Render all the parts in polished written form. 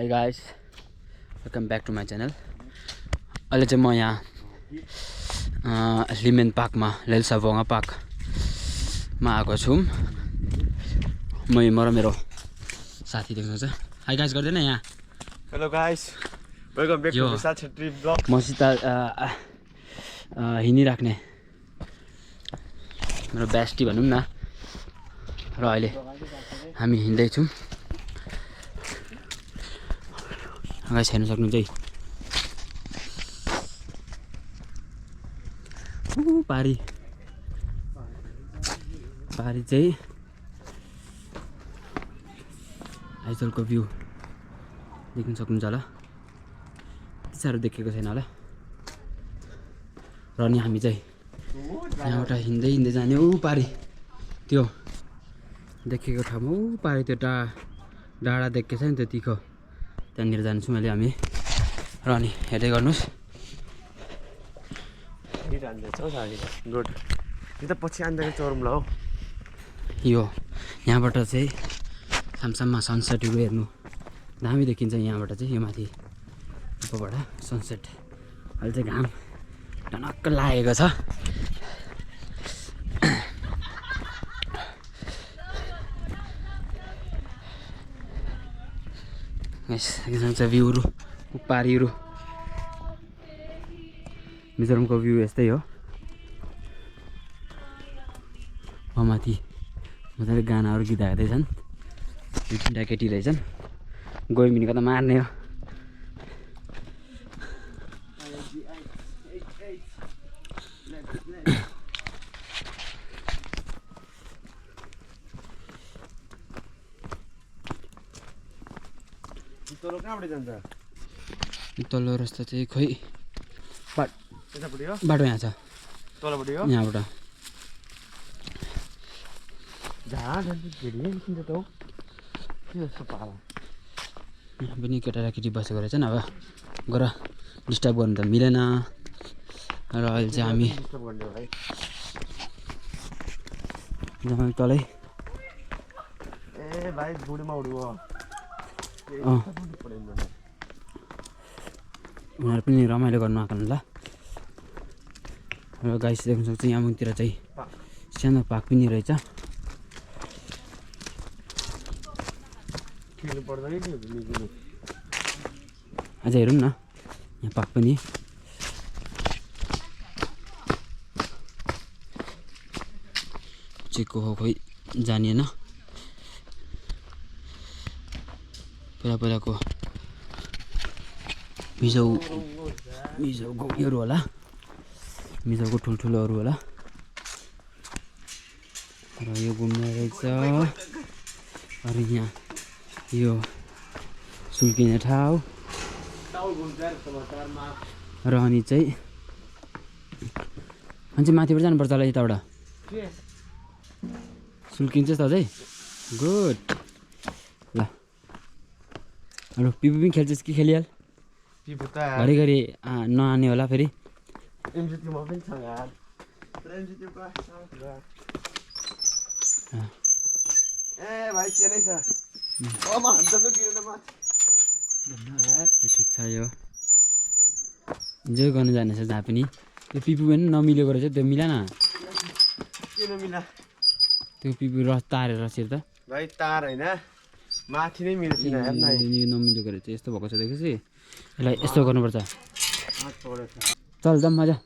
Hey guys, welcome back to my channel. अहिले चाहिँ म यहाँ लिमेन पार्कमा लेल्साभोङा पार्कमा आएको छु। म र मेरो साथी देख्नु छ। हाई गाइस गर्दैन यहाँ। Hello guys, welcome back to Vishal Chhetri blog. मसित हिँडिराख्ने मेरो बेस्टी भनौँ न। र अहिले हामी हिँड्दैछौँ। गाइस हेर्न सक्नुहुन्छ है। पारी चाहिँ आइजलको भ्यू देख्न सक्नुहुन्छ होला। त्यति साह्रो देखेको छैन होला। र अनि हामी चाहिँ यहाँबाट हिँड्दै जाने। पारी त्यो देखेको ठाउँमा पारी त्यो डाँडा देखेको छ नि त्यतिको त्यहाँनिर जान्छौँ अहिले हामी। र अनि हेर्दै गर्नुहोस्। गुड। यो त पछि आन्दाखेरि चौरौँला हो। यो यहाँबाट चाहिँ सामसाममा सनसेटहरू हेर्नु दामी देखिन्छ। यहाँबाट चाहिँ यो माथि उपबाट सनसेट। अहिले चाहिँ घाम टनक्क लागेको छ। भ्यूहरू पारीहरू मिजोरमको भ्यू यस्तै हो। माथि मजाले गानाहरू गीत गाउँदैछन्। दुईवटा केटी रहेछन्। गयो मिनीको त मार्ने हो। तल्लो रस्ता चाहिँ खोइ बाटो यहाँ छ। यहाँबाट यहाँ पनि केटा र केटी बसेको रहेछन्। अब गएर डिस्टर्ब गर्नु त मिलेन। र अहिले चाहिँ हामी तलै उनीहरू पनि रमाइलो गर्नु आएको होला। र गाइस देख्न सक्छ यहाँ मुनितिर चाहिँ सानो पार्क पनि रहेछ। अझ हेरौँ न यहाँ पार्क पनि। चेकको हो खोइ जानिएन। पहिलाको मिजोको उयोहरू होला। मिजोको ठुल्ठुलोहरू होला। र यो घुम्ने रहेछ। अरू यहाँ यो सुल्किने ठाउँ। र अनि चाहिँ माथिबाट जानुपर्छ होला यताबाट। सुल्किन्छ त अझै। गुड। ल अरू पिपु पनि खेल्छस् कि खेलिहाल। घरिघरि नआने होला फेरि। ठिक छ। यो इन्जोय गर्नु जानेछ जहाँ पनि। त्यो पिपु पनि नमिलेको रहेछ। त्यो मिला न। त्यो पिपु रस तारेर रसेर त भाइ तार होइन माथि नै मिल्छ। यो नमिलेको रहेछ। यस्तो भएको छ देखेपछि यसलाई यस्तो गर्नुपर्छ। चल जाऊँ मजा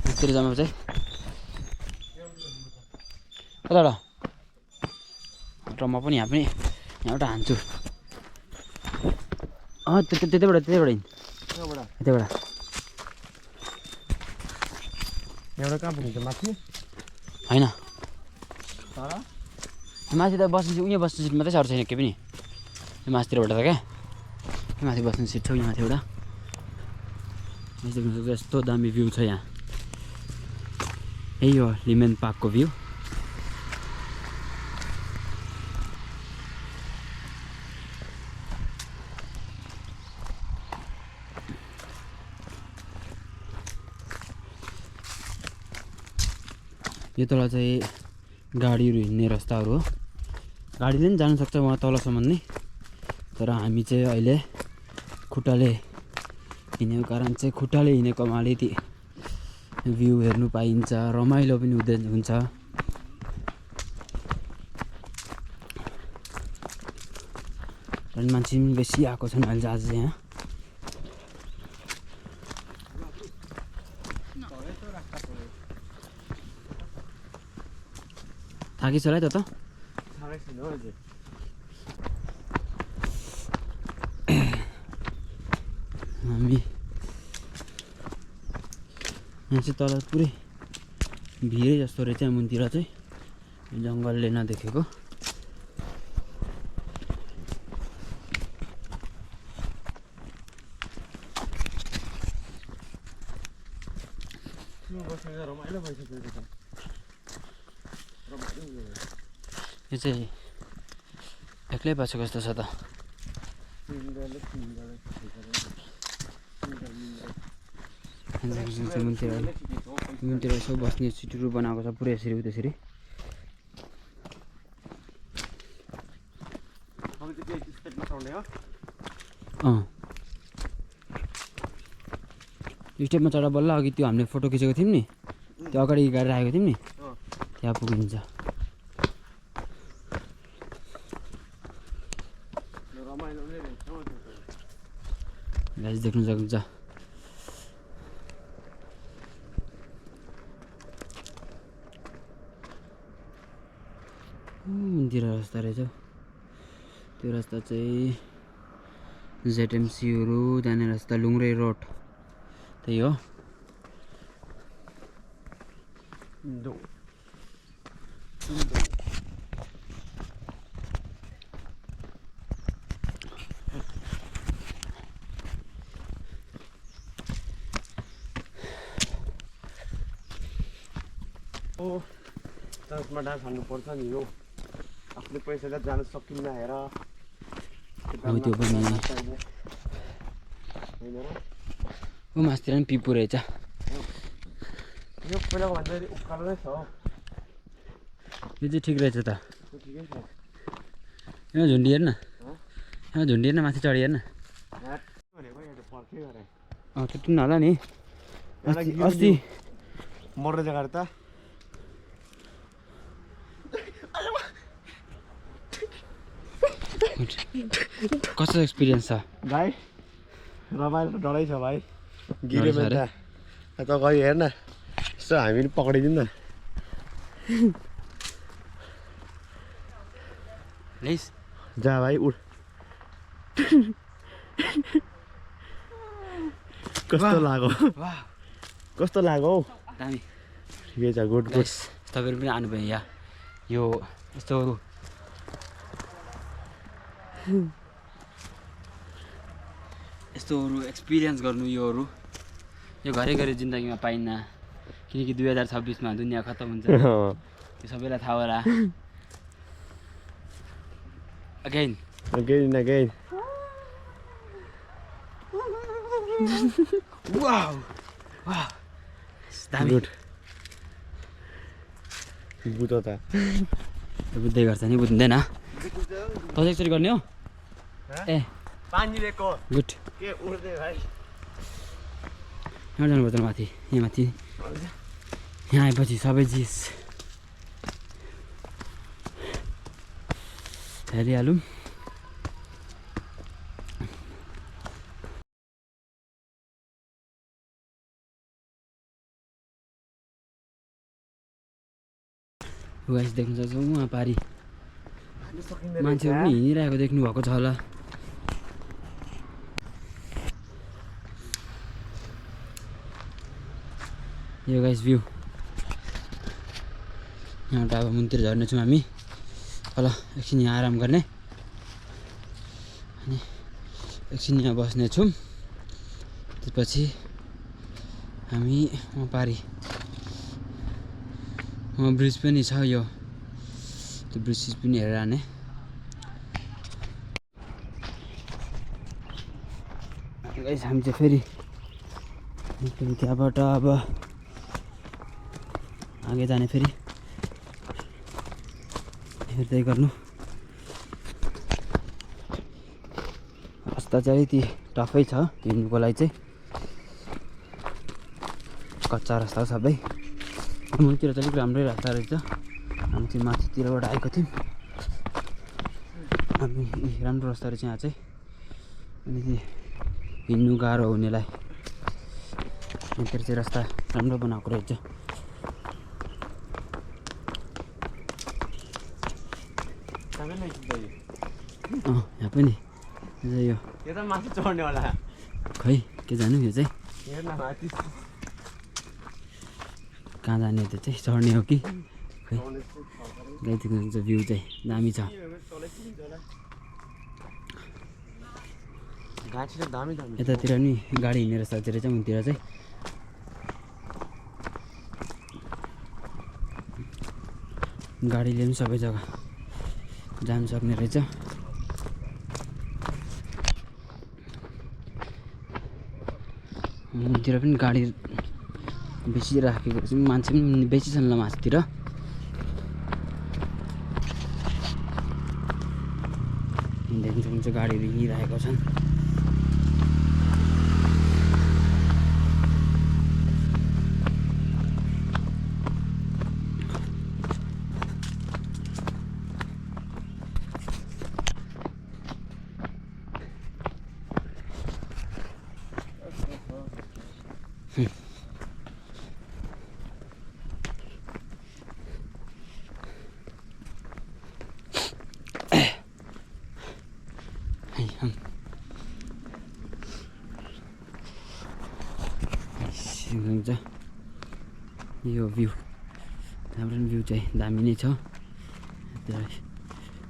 यतिर जाऊँ चाहिँ। कताबाट र म पनि यहाँ पनि यहाँबाट हान्छु। त्यतैबाट यतैबाट एउटा कहाँ पुगिन्छ माथि होइन। माथि त बस्ने उयो बस्ने सिट मात्रै सर्छ छैन के पनि। यो माथितिरबाट त क्या माथि बस्ने सिट छ यो माथिबाट। यस्तो दामी भ्यू छ यहाँ। यही हो लिमेन पार्कको भ्यू। यो तल चाहिँ गाडीहरू हिँड्ने रस्ताहरू हो। गाडीले पनि जान सक्छ वहाँ तलसम्म नै। तर हामी चाहिँ अहिले खुट्टाले हिँडेको कारण चाहिँ खुट्टाले हिँडेकोमा अलिकति भ्यू हेर्नु पाइन्छ, रमाइलो पनि हुन्छ। अनि मान्छे पनि बेसी आएको छन् अहिले आज चाहिँ यहाँ। थाकिस होला है त हामी यहाँ चाहिँ तल पुरै भिरै जस्तो रहेछ मुनतिर चाहिँ, जङ्गलले नदेखेको। यो चाहिँ एक्लै बसेको जस्तो छ त। मुनतिर यसो बस्ने सिटहरू बनाएको छ पुरै यसरी त्यसरी। स्टेपमा चढा बल्ल अघि त्यो हामीले फोटो खिचेको थियौँ नि, त्यो अगाडि गाडी राखेको थियौँ नि, त्यहाँ पुगिन्छ। गाइस देख्नु सक्नुहुन्छ मन्दिर रास्ता रहेछ। त्यो रास्ता चाहिँ ZMCहरू जाने रास्ता, लुङ्ग्रे रोड त्यही हो। चर्चमा डान्स हाल्नुपर्छ नि, यो आफ्नो पैसाले जान सकिन्न हेर। त्यो पनि ऊ मास्तिर पनि पिपु रहेछ। यो पहिलाको भन्दा उकालो नै छ। यो चाहिँ ठिक रहेछ त। ठिकै छ। यहाँ झुन्डी हेर्न, यहाँ झुन्डी हेर्न, माथि चढी हेर्न। टुट्नु होला नि अस्ति मर्ने जग्गा त। कस्तो एक्सपिरियन्स छ भाइ? रमाइलो डरै छ भाइ, गिऱ्यो भने त गयो हेर्न। यसो हामी पनि पक्रिदिउँ न। जा भाइ उठ। कस्तो लाग्यो? कस्तो लाग्यो हौ? दामी। ठिकै छ, गुड गुड। तपाईँहरू पनि आउनुभयो यहाँ, यो यस्तोहरू एक्सपिरियन्स गर्नु। योहरू यो घरिघरि जिन्दगीमा पाइन्न, किनकि 2026मा दुनियाँ खत्तम हुन्छ, त्यो सबैलाई थाहा होला। अगेन वाउ वाउ दामी। बुझ्यो त, बुझ्दै गर्छ नि, बुझ्दैन तँ एकचोटि गर्ने हो। ए पानी दिएको गुड। के उड्दै भाइ? यहाँ जानुपर्छ माथि, यहाँ माथि। यहाँ आएपछि सबै चिज हेरिहालौँ। गाइस देख्नु सक्छ उहाँ पारि मान्छेहरू पनि हिँडिरहेको देख्नु भएको छ होला। यो गाइस भ्यू यहाँबाट अब मुनतिर झर्नेछौँ हामी। ल एकछिन यहाँ आराम गर्ने, अनि एकछिन यहाँ बस्नेछौँ। त्यसपछि हामी वहाँ पारि वहाँ ब्रिज पनि छ, यो त्यो ब्रिज पनि हेरेर आने। गाइस हामी चाहिँ फेरि त्यहाँबाट अब आगे जाने, फेरि हेर्दै गर्नु। रास्ता चाहिँ अलिकति टफै छ हिँड्नुको लागि चाहिँ, कच्चा रास्ता हो सबै। मुनितिर चाहिँ अलिक राम्रै रास्ता रहेछ। हामी चाहिँ माथितिरबाट आएको थियौँ, हामी राम्रो रास्ता रहेछ यहाँ चाहिँ। अनि हिँड्नु गाह्रो हुनेलाई यहाँतिर चाहिँ रास्ता राम्रो बनाएको रहेछ। यहाँ पनि यो त माथि चढ्ने होला खै के जानु, यो चाहिँ हेर्न माथि कहाँ जाने, त्यो चाहिँ चढ्ने हो कि खै। गाइदिएको भ्यू चाहिँ दामी छ। यतातिर नि गाडी हिँडेर सजिलो चाहिँ उनीतिर चाहिँ गाडीले पनि सबै जग्गा जान सक्ने रहेछ। उनीतिर पनि गाडी बेसी राखेको छ, मान्छे पनि बेसी छन् ल माथितिर। हिँड्दै गाडीहरू हिँडिरहेको छन्। यो भ्यू हाम्रो भ्यू चाहिँ दामी नै छ।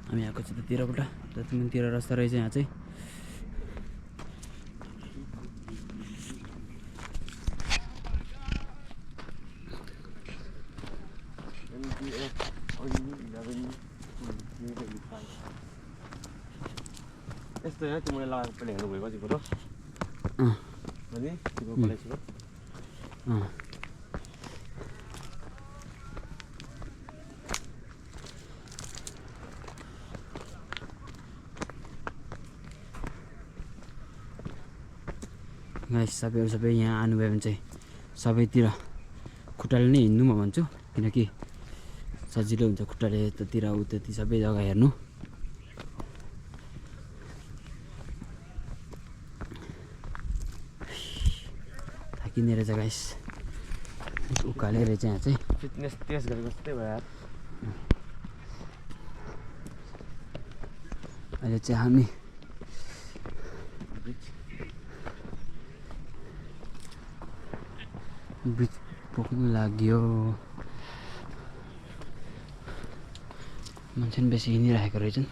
हामी आएको छ त्यतिरबाट, त्यतितिर रास्ता रहेछ यहाँ चाहिँ। यस्तो यहाँ तिमीले लगाएको पहिला हेर्नु भएको चाहिँ फोटो अनि तिम्रो कलेजको गाइस सबै यहाँ आनुभयो भने चाहिँ सबैतिर खुट्टाले नै हिँड्नु म भन्छु, किनकि सजिलो हुन्छ खुट्टाले यतातिर उतातिर सबै जग्गा हेर्नु। थाकिने रहेछ गाइस, उकाले रहेछ यहाँ चाहिँ। फिटनेस टेस्ट गरेको जस्तै भयो यार। अहिले चाहिँ हामी ब्रिज पुग्नु लाग्यो। मान्छे पनि बेसी हिँडिरहेको रहेछन्।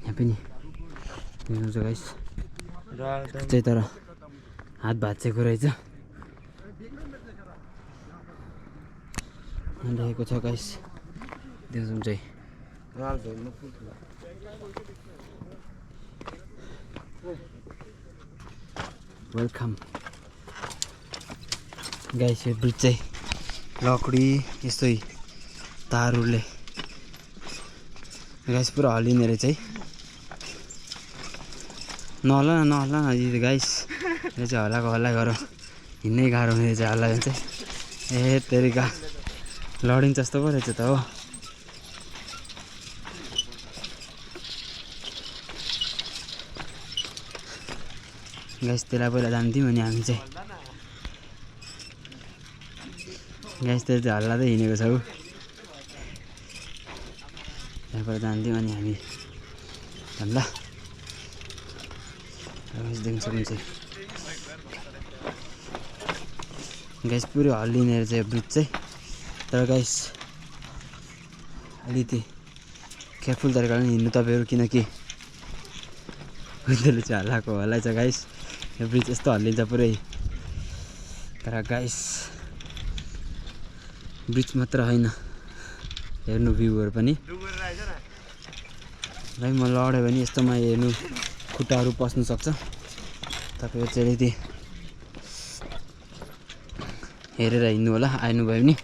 यहाँ पनि हेर्नुहुन्छ गाइस, चाहिँ तर हात भाँचेको रहेछ देखेको छ गाइस, देख्छौँ चाहिँ। Welcome guys. यो ब्रिज चाहिँ लकडी यस्तै तारहरूले गाइस पुरा हल्लिने रहेछ है। नहल्ला न गाइस, यो चाहिँ हल्ला गर हिँड्नै गाह्रो हुने रहेछ हल्ला चाहिँ। ए तेरिका लडिन्छ जस्तो पो रहेछ त हो। गाइस त्यसलाई पहिला जान्थ्यौँ अनि हामी चाहिँ गाइस त्यो चाहिँ हल्लादै हिँडेको छौँ। त्यहाँबाट जान्थ्यौँ अनि हामी हल्ला देख्न सक्नुहुन्छ गाइस, पुरै हल्लिने रहेछ यो ब्रिज चाहिँ। तर गाइस अलिकति केयरफुल तरिकाले हिँड्नु तपाईँहरू, किनकि उनीहरूले चाहिँ हल्लाएको हल्लाइ छ गाइस। यो ब्रिज यस्तो हल्लिन्छ पुरै। तर गाइस ब्रिज मात्र होइन, हेर्नु भ्यूहरू पनि। भाइ म लड्यो भने यस्तोमा हेर्नु खुट्टाहरू पस्नु सक्छ। तपाईँहरू चाहिँ अलिकति हेरेर हिँड्नु होला आउनुभयो भने।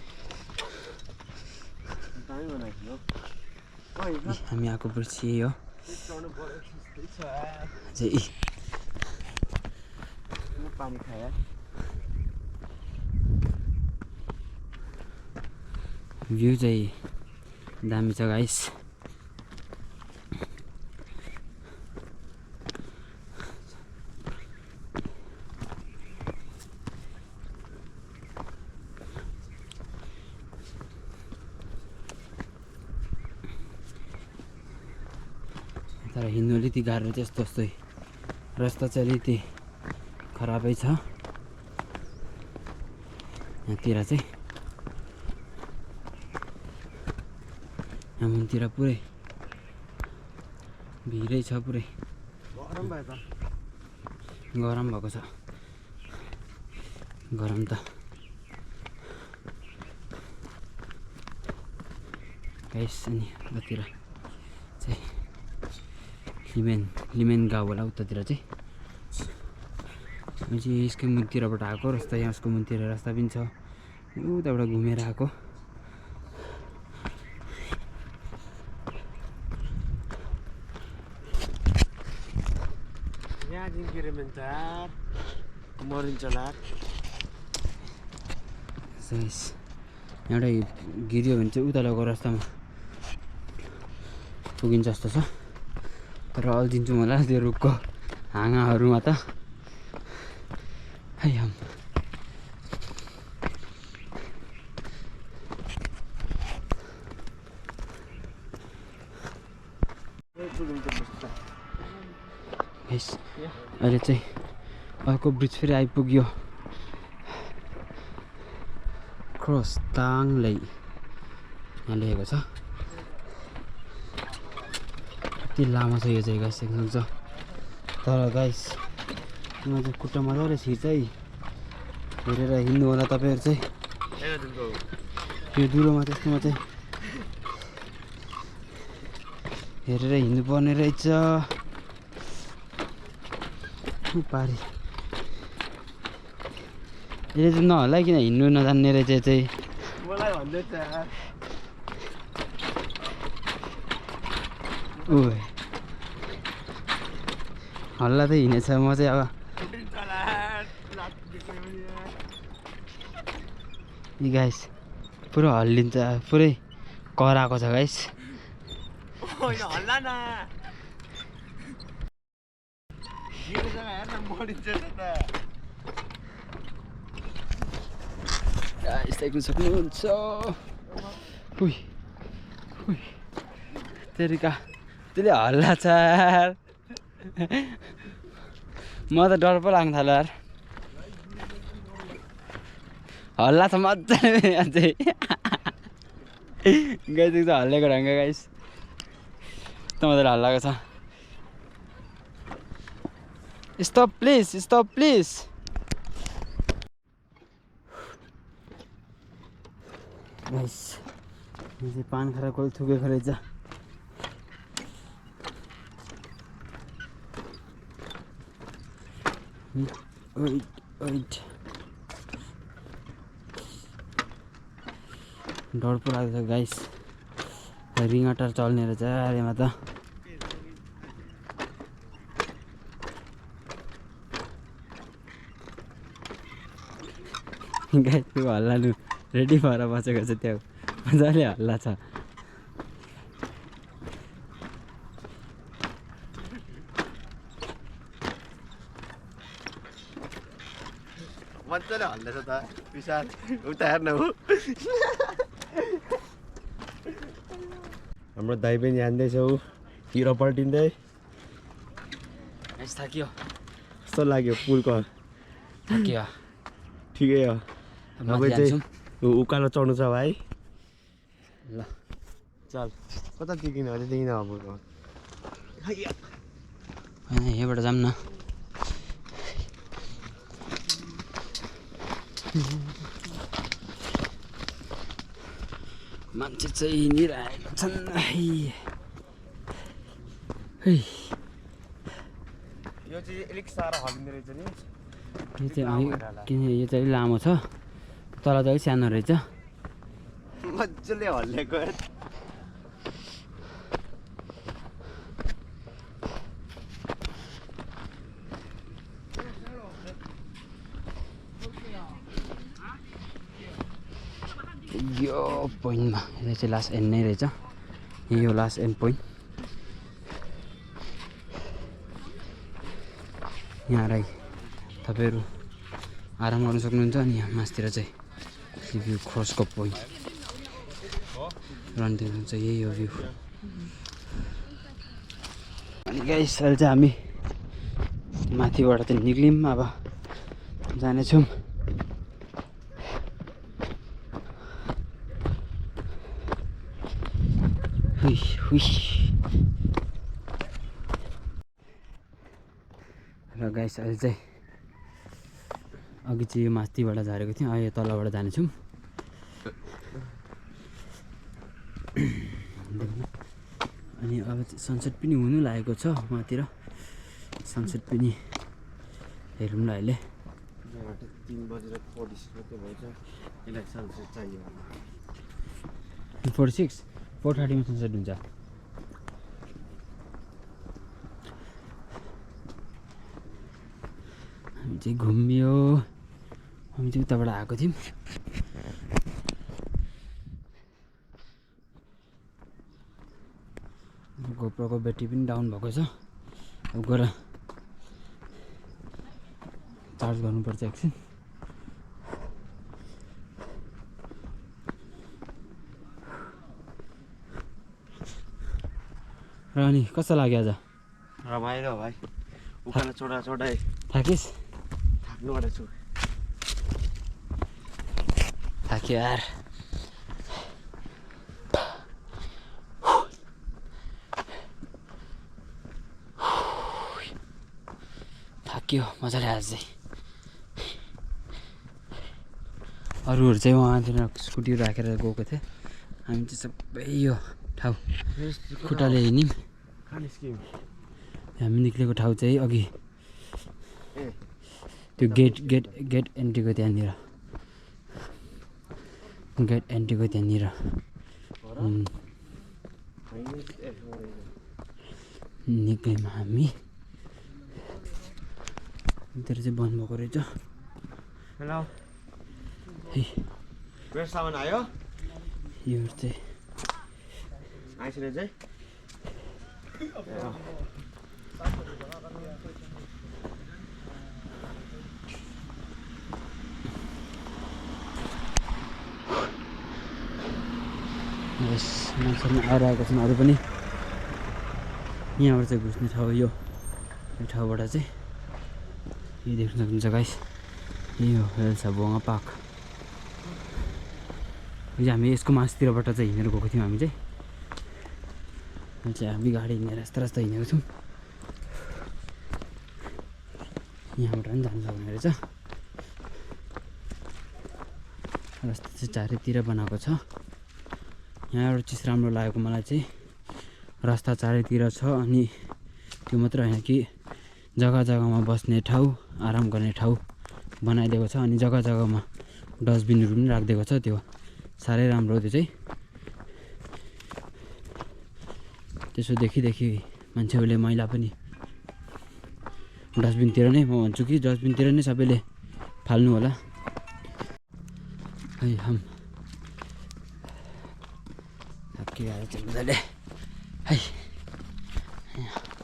हामी आएको ब्रिज यही हो चाहिँ पानी खाया भ्यू चाहिँ दामी छ गाइस। तर हिँड्नु अलिकति गाह्रो त्यस्तो जस्तै रस्ता चाहिँ अलिकति खराबै छ यहाँतिर चाहिँ। हाम्रोतिर पुरै भिडै छ पुरै गरम भएको छ गरम त गाइस। अनि उतातिर चाहिँ लिमेन गाउँ होला उतातिर चाहिँ हामी चाहिँ यसकै मुनितिरबाट आएको रस्ता यहाँ उसको मुनितिर रास्ता पनि छ उताबाट घुमेर आएको। मरिन्छ लाट एउटा गिर्यो भने चाहिँ उता लगेको रास्तामा पुगिन्छ जस्तो छ तर अल्झिन्छौँ होला त्यो रुखको हाँगाहरूमा त है हम। अहिले चाहिँ अर्को ब्रिज फेरि आइपुग्यो क्रस ताङलाई यहाँ लेखेको छ। कति लामो छ यो चाहिँ गाइस देख्नुहुन्छ तर गाइस यहाँ चाहिँ खुट्टा मजाले छिर्छ है हेरेर हिँड्नु होला तपाईँहरू चाहिँ। यो दुलोमा त्यस्तोमा चाहिँ हेरेर हिँड्नु पर्ने रहेछ पारी। यसले चाहिँ नहोला किन हिँड्नु नजान्ने रहेछ चाहिँ मलाई भन्दैछ ऊ हल्ला त हिँडेछ म चाहिँ अब यी गाइस पुरा हल्लिन्छ पुरै कराएको छ गाइस। हल्ला न गाइस देख्न सक्नुहुन्छ तेरिका त्यसले हल्ला छ म त डर पो लाग्न थाल्यो यार हल्ला छ मजाले अझै गाइस देख्छ हल्लेको ढङ्ग गाइस यस्तो मजाले हल्लाएको छ। स्टप प्लिज गाइस यो चाहिँ पान खाएर कोही थुकेको रहेछ डर पो लाग्छ गाइस रिङटर चल्ने रहेछ अरेमा त गाइस त्यो हल्लानु रेडी भएर बसेको छ त्यो मजाले हल्ला छ। मजाले हल्दैछ त विशाल उता हेर्न हो हाम्रो दाइ पनि जान्दैछौ हिरो पल्टिँदै थाकियो कस्तो लाग्यो पुलको थाकियो ठिकै हो अब चाहिँ उकालो चढ्नु छ भाइ ल चल कतादेखि हो त्यहाँदेखि अब होइन यहाँबाट जाऊँ न मान्छे चाहिँ हिँडिरहेका छन् यो चाहिँ अलिक साह्रो हल्लिँदो रहेछ नि किन यो चाहिँ लामो छ तल त अलिक सानो रहेछ। मजाले हल्लेको यो पोइन्टमा यो चाहिँ लास्ट एन्ड नै रहेछ। यो लास्ट एन्ड पोइन्ट। यहाँ आएर तपाईँहरू आराम गर्न सक्नुहुन्छ। अनि यहाँ मासतिर चाहिँ भ्यू क्रसको पोइन्ट रन्टिङ चाहिँ यही हो भ्यू। अनि गाइस अहिले चाहिँ हामी माथिबाट चाहिँ निक्ल्यौँ, अब जानेछौँ र गाइस अहिले चाहिँ अघि चाहिँ यो माथिबाट झारेको थियौँ, अहिले तलबाट जानेछौँ। अनि अब चाहिँ सनसेट पनि हुनु लागेको छ मातिर। सनसेट पनि हेरौँ ल अहिले। 46 4:30 मा सनसेट हुन्छ। हामी चाहिँ घुम्यो, हामी चाहिँ उताबाट आएको थियौँ। गोप्रोको ब्याट्री पनि डाउन भएको छ, अब गएर चार्ज गर्नुपर्छ एकछिन। र अनि कस्तो लाग्यो आज? रमाइलो भाइ, उकालो चढाइ थाकिस्? थाक्नु परेछु, थाक्यो यार। थाक्यो मजाले आज चाहिँ। अरूहरू चाहिँ वहाँतिर स्कुटीहरू राखेर गएको थिएँ, हामी चाहिँ सबै यो ठाउँ खुट्टाले हिँड्यौँ। हामी निक्लेको ठाउँ चाहिँ अघि त्यो गेट एन्ट्रीको त्यहाँनिर, गेट एन्ट्रीको त्यहाँनिर निक्ल्यौँ हामी। तर चाहिँ बन्द भएको रहेछ। हेलो, है मेरो सामान आयो? यो चाहिँ आइसकेको चाहिँ मान्छेहरू आइरहेको छन् अरू पनि। यहाँबाट चाहिँ घुस्ने ठाउँ यो ठाउँबाट चाहिँ यो देख्न सक्नुहुन्छ गाइस, यो हेल्सा बोङा पार्क। यो हामी यसको मासतिरबाट चाहिँ हिँडेर गएको थियौँ हामी चाहिँ। अहिले चाहिँ हामी गाडी हिँडेर यस्तो हिँडेको छौँ। यहाँबाट पनि जानु सक्ने रहेछ। रस्ता चाहिँ चारैतिर बनाएको छ। यहाँ एउटा चिज राम्रो लागेको मलाई चाहिँ, रास्ता चारैतिर छ। अनि त्यो मात्र होइन कि जग्गा जग्गामा बस्ने ठाउँ, आराम गर्ने ठाउँ बनाइदिएको छ। अनि जग्गा जग्गामा डस्टबिनहरू पनि राखिदिएको छ। त्यो साह्रै राम्रो हो। त्यो चाहिँ त्यसो देखि मान्छेहरूले मैला पनि डस्टबिनतिर नै, म भन्छु कि डस्टबिनतिर नै सबैले फाल्नु होला। है हम के चाहिँ मजाले है।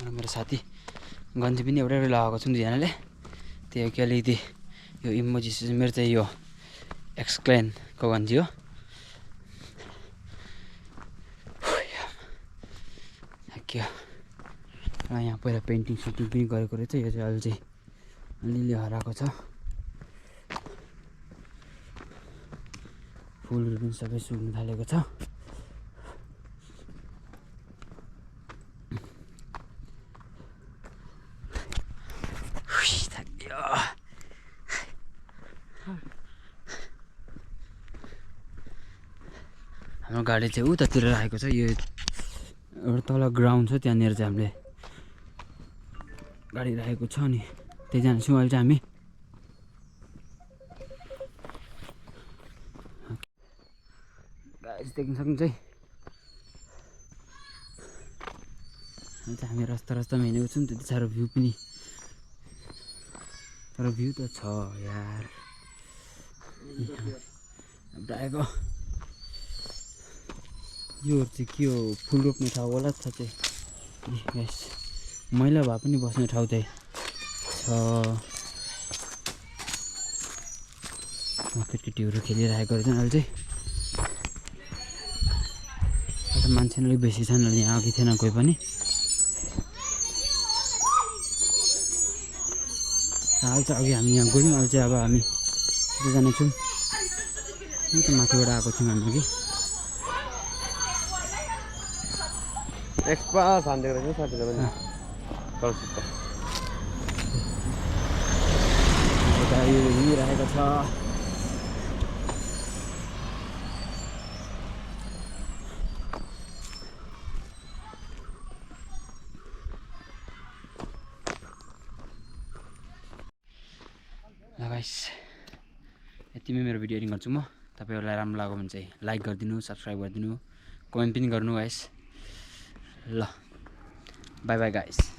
मेरो साथी गन्जी पनि एउटै लगाएको छु दुईजनाले। त्यो कि अलिकति यो इमोजी, मेरो चाहिँ यो एक्सक्लेनको गन्जी हो। थाक्यो। र यहाँ पहिला पेन्टिङ सुटिङ पनि गरेको रहेछ। यो चाहिँ अहिले चाहिँ अलिअलि हराएको छ। फुलहरू पनि सबै सुक्नु थालेको छ। हाम्रो गाडी चाहिँ उतातिर राखेको छ। यो एउटा तल ग्राउन्ड छ, त्यहाँनिर चाहिँ हामीले गाडी राखेको छ। अनि त्यही जान्छौँ अहिले चाहिँ हामी। देख्न सक्नुहुन्छ है। अहिले चाहिँ हामी रास्तामा हिँडेको छौँ, त्यति साह्रो भ्यू पनि, तर भ्यू त छ यार। आएको योहरू चाहिँ के हो, फुल रोप्ने ठाउँ होला छ चाहिँ। गाइस मैला भए पनि बस्ने ठाउँ चाहिँ छ। केटीहरू खेलिरहेको रहेछन् अहिले चाहिँ। मान्छे अलिक बेसी छन्, अहिले यहाँ अघि थिएन कोही पनि। अहिले चाहिँ अघि हामी यहाँ गयौँ, अहिले चाहिँ अब हामी जानेछौँ। त माथिबाट आएको छौँ हामी अघि। एक्सपा हान्दिएको रहेछ साथीले पनि कलसित गाडी हिँडिरहेको छ। ल गाइस यतिमै मेरो भिडियो एडिङ गर्छु म। तपाईँहरूलाई राम्रो लाग्यो भने चाहिँ लाइक गरिदिनु, सब्सक्राइब गरिदिनु, कमेन्ट पनि गर्नु गाइस। ल बाई बाई गाइस।